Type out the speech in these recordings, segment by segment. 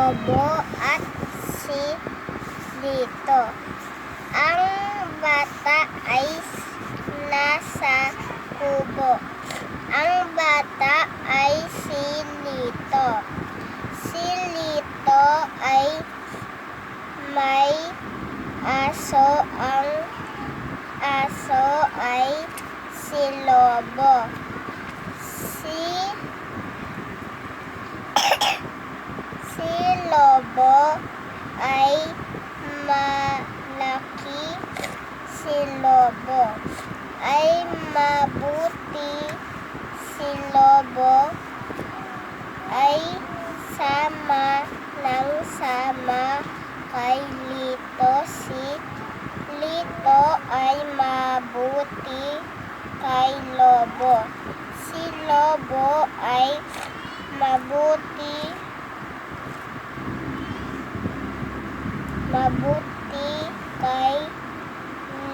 lobo at si Lito. Ang bata ay nasa kubo. Ang bata ay si Lito. Si Lito ay may aso. Ang aso ay si Lobo. Si Lobo ay malaki. Si Lobo ay mabuti. Si Lobo ay sama ng sama kay Lito. Si Lito ay mabuti kay Lobo. Si Lobo ay mabuti kay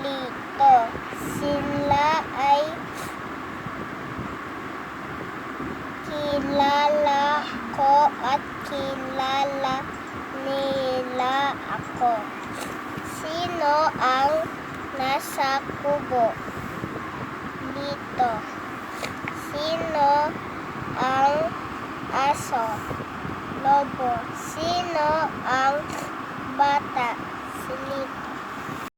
Lito. Sila ay kilala ko at kilala nila ako. Sino ang nasa kubo? Lito. Sino ang aso? Lobo. Sino ang bata? Si Lito.